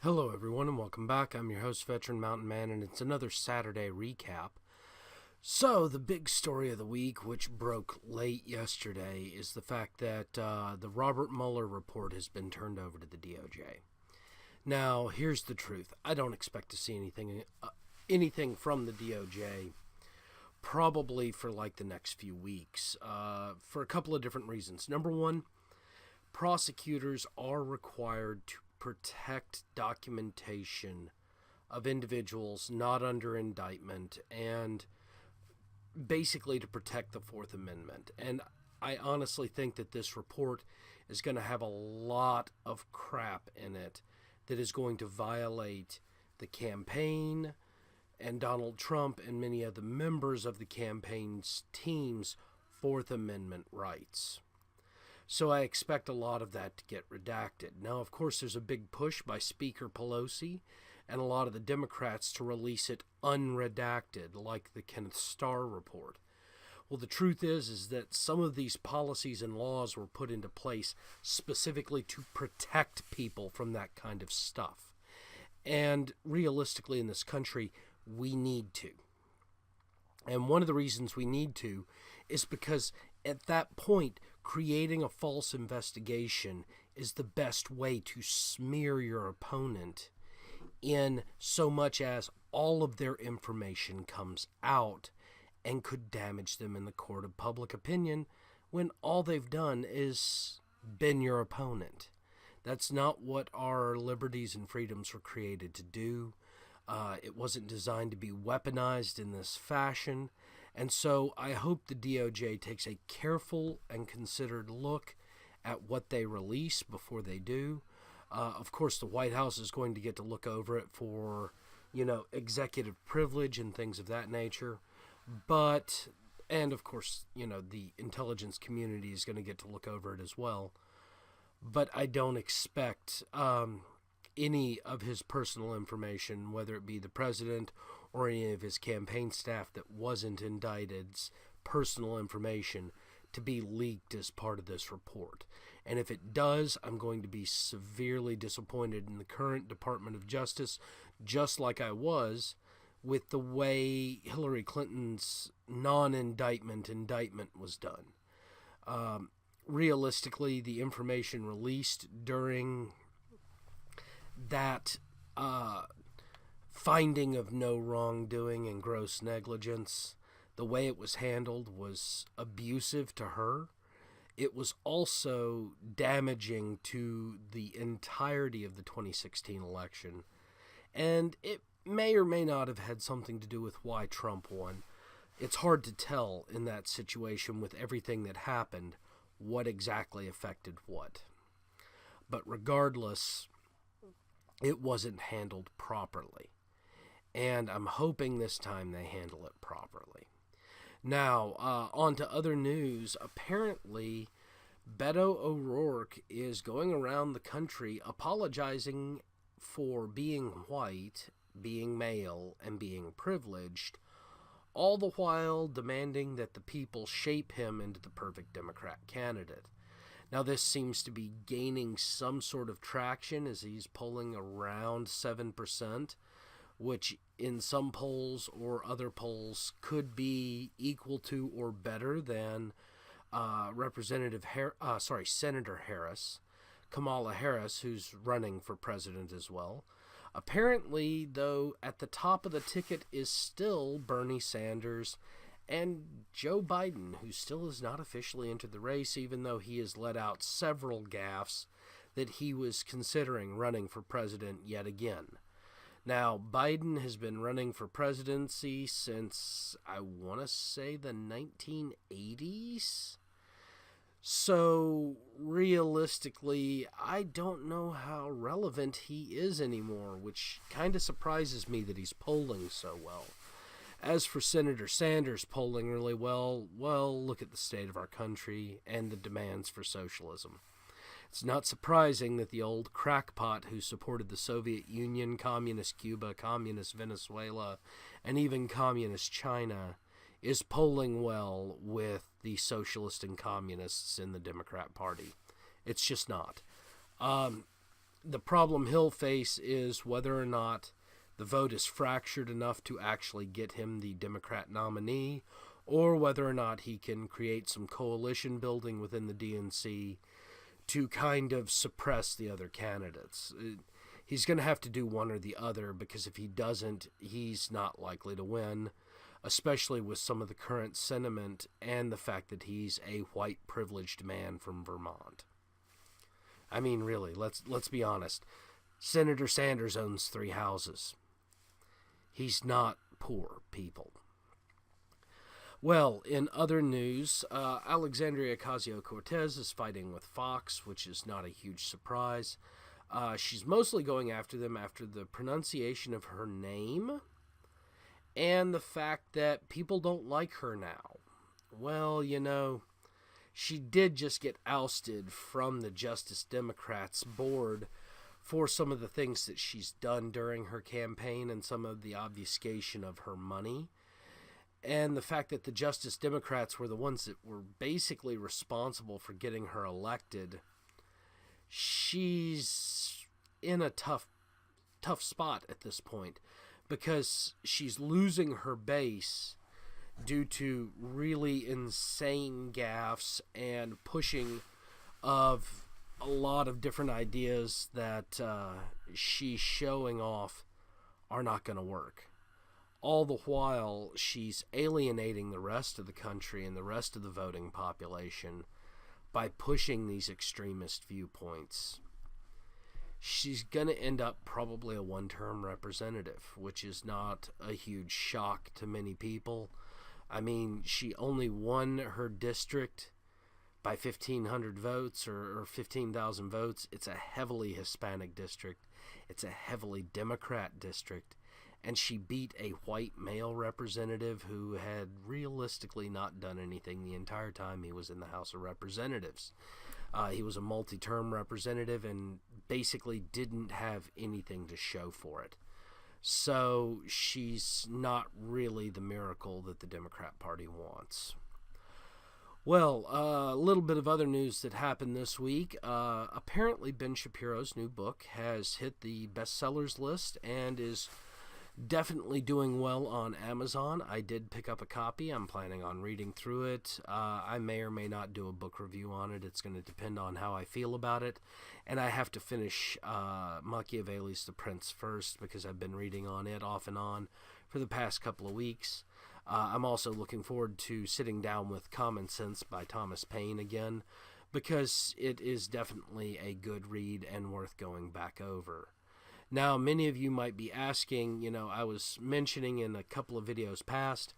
Hello, everyone, and welcome back. I'm your host, Veteran Mountain Man, and it's another Saturday recap. So, the big story of the week, which broke late yesterday, is the fact that the Robert Mueller report has been turned over to the DOJ. Now, here's the truth. I don't expect to see anything from the DOJ probably for like the next few weeks for a couple of different reasons. Number one, prosecutors are required to protect documentation of individuals not under indictment and basically to protect the Fourth Amendment. And I honestly think that this report is going to have a lot of crap in it that is going to violate the campaign and Donald Trump and many of the members of the campaign's team's Fourth Amendment rights. So I expect a lot of that to get redacted. Now, of course, there's a big push by Speaker Pelosi and a lot of the Democrats to release it unredacted, like the Kenneth Starr report. Well, the truth is that some of these policies and laws were put into place specifically to protect people from that kind of stuff. And realistically, in this country, we need to. And one of the reasons we need to is because at that point, creating a false investigation is the best way to smear your opponent in so much as all of their information comes out and could damage them in the court of public opinion when all they've done is been your opponent. That's not what our liberties and freedoms were created to do. It wasn't designed to be weaponized in this fashion. And so I hope the DOJ takes a careful and considered look at what they release before they do. Of course, the White House is going to get to look over it for, executive privilege and things of that nature. And of course, the intelligence community is going to get to look over it as well. But I don't expect any of his personal information, whether it be the president or any of his campaign staff that wasn't indicted's personal information, to be leaked as part of this report. And if it does, I'm going to be severely disappointed in the current Department of Justice, just like I was with the way Hillary Clinton's non-indictment indictment was done. Realistically, the information released during that finding of no wrongdoing and gross negligence, the way it was handled was abusive to her. It was also damaging to the entirety of the 2016 election. And it may or may not have had something to do with why Trump won. It's hard to tell in that situation with everything that happened what exactly affected what. But regardless, it wasn't handled properly. And I'm hoping this time they handle it properly. Now, on to other news. Apparently, Beto O'Rourke is going around the country apologizing for being white, being male, and being privileged, all the while demanding that the people shape him into the perfect Democrat candidate. Now, this seems to be gaining some sort of traction as he's polling around 7%, which in some polls or other polls could be equal to or better than Senator Harris, Kamala Harris, who's running for president as well. Apparently, though, at the top of the ticket is still Bernie Sanders and Joe Biden, who still has not officially entered the race, even though he has let out several gaffes that he was considering running for president yet again. Now, Biden has been running for presidency since, I want to say, the 1980s. So, realistically, I don't know how relevant he is anymore, which kind of surprises me that he's polling so well. As for Senator Sanders polling really well, look at the state of our country and the demands for socialism. It's not surprising that the old crackpot who supported the Soviet Union, Communist Cuba, Communist Venezuela, and even Communist China is polling well with the socialists and communists in the Democrat Party. It's just not. The problem he'll face is whether or not the vote is fractured enough to actually get him the Democrat nominee, or whether or not he can create some coalition building within the DNC to kind of suppress the other candidates. He's going to have to do one or the other, because if he doesn't, he's not likely to win, especially with some of the current sentiment and the fact that he's a white privileged man from Vermont. I mean, really, let's be honest. Senator Sanders owns 3 houses. He's not poor, people. Well, in other news, Alexandria Ocasio-Cortez is fighting with Fox, which is not a huge surprise. She's mostly going after them after the pronunciation of her name and the fact that people don't like her now. Well, she did just get ousted from the Justice Democrats board for some of the things that she's done during her campaign and some of the obfuscation of her money. And the fact that the Justice Democrats were the ones that were basically responsible for getting her elected, she's in a tough spot at this point, because she's losing her base due to really insane gaffes and pushing of a lot of different ideas that she's showing off are not going to work. All the while, she's alienating the rest of the country and the rest of the voting population by pushing these extremist viewpoints. She's going to end up probably a one-term representative, which is not a huge shock to many people. I mean, she only won her district by 1,500 votes or 15,000 votes. It's a heavily Hispanic district. It's a heavily Democrat district. And she beat a white male representative who had realistically not done anything the entire time he was in the House of Representatives. He was a multi-term representative and basically didn't have anything to show for it. So she's not really the miracle that the Democrat Party wants. Well, a little bit of other news that happened this week. Apparently Ben Shapiro's new book has hit the bestsellers list and is definitely doing well on Amazon. I did pick up a copy. I'm planning on reading through it. I may or may not do a book review on it. It's going to depend on how I feel about it. And I have to finish Machiavelli's The Prince first, because I've been reading on it off and on for the past couple of weeks. I'm also looking forward to sitting down with Common Sense by Thomas Paine again, because it is definitely a good read and worth going back over. Now, many of you might be asking, I was mentioning in a couple of videos past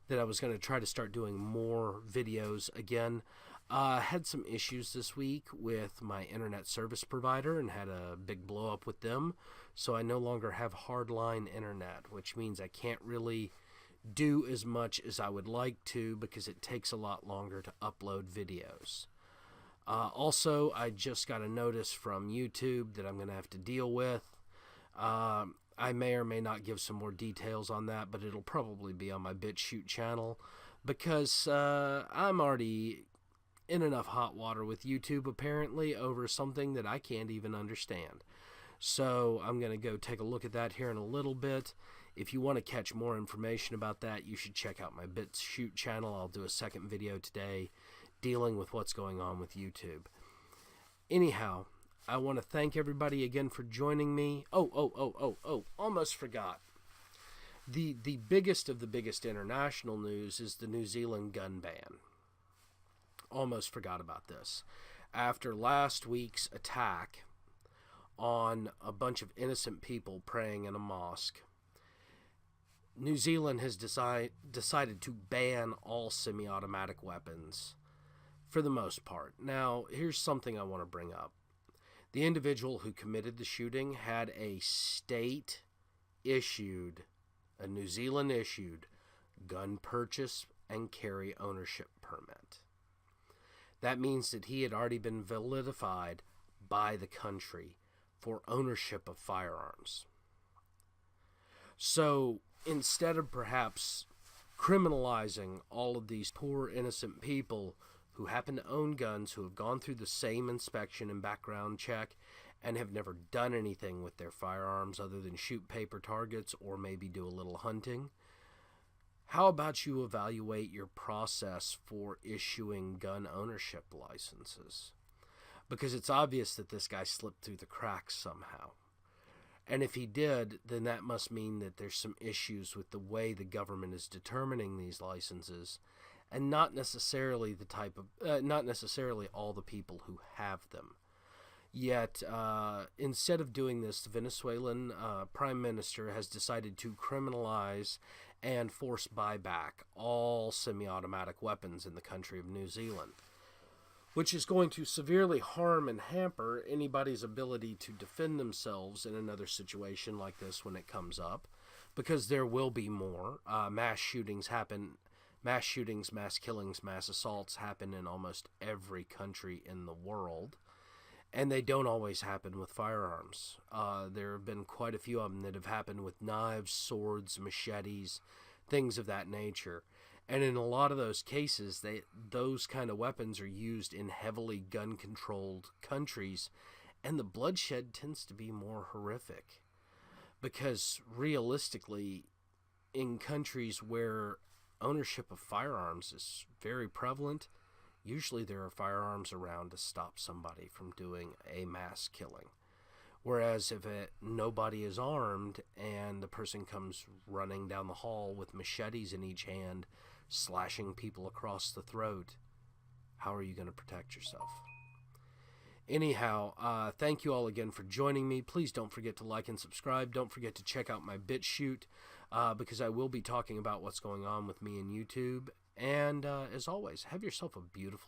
that I was going to try to start doing more videos again. I had some issues this week with my internet service provider and had a big blow up with them. So I no longer have hardline internet, which means I can't really do as much as I would like to, because it takes a lot longer to upload videos. Also, I just got a notice from YouTube that I'm going to have to deal with. I may or may not give some more details on that, but it'll probably be on my BitChute channel, because I'm already in enough hot water with YouTube, apparently, over something that I can't even understand. So I'm going to go take a look at that here in a little bit. If you want to catch more information about that, you should check out my BitChute channel. I'll do a second video today dealing with what's going on with YouTube. Anyhow, I want to thank everybody again for joining me. Almost forgot. The biggest of the biggest international news is the New Zealand gun ban. Almost forgot about this. After last week's attack on a bunch of innocent people praying in a mosque, New Zealand has decided to ban all semi-automatic weapons for the most part. Now, here's something I want to bring up. The individual who committed the shooting had a New Zealand-issued gun purchase and carry ownership permit. That means that he had already been validified by the country for ownership of firearms. So instead of perhaps criminalizing all of these poor innocent people who happen to own guns, who have gone through the same inspection and background check and have never done anything with their firearms other than shoot paper targets or maybe do a little hunting, how about you evaluate your process for issuing gun ownership licenses? Because it's obvious that this guy slipped through the cracks somehow. And if he did, then that must mean that there's some issues with the way the government is determining these licenses, and not necessarily not necessarily all the people who have them. Yet, instead of doing this, the Venezuelan prime minister has decided to criminalize and force buyback all semi-automatic weapons in the country of New Zealand, which is going to severely harm and hamper anybody's ability to defend themselves in another situation like this when it comes up, because there will be more. Mass shootings, mass killings, mass assaults happen in almost every country in the world, and they don't always happen with firearms. There have been quite a few of them that have happened with knives, swords, machetes, things of that nature. And in a lot of those cases, those kind of weapons are used in heavily gun-controlled countries, and the bloodshed tends to be more horrific. Because realistically, in countries where ownership of firearms is very prevalent, usually there are firearms around to stop somebody from doing a mass killing. Whereas if nobody is armed and the person comes running down the hall with machetes in each hand, slashing people across the throat, how are you going to protect yourself? Anyhow, thank you all again for joining me. Please don't forget to like and subscribe. Don't forget to check out my BitChute, because I will be talking about what's going on with me in YouTube. And as always, have yourself a beautiful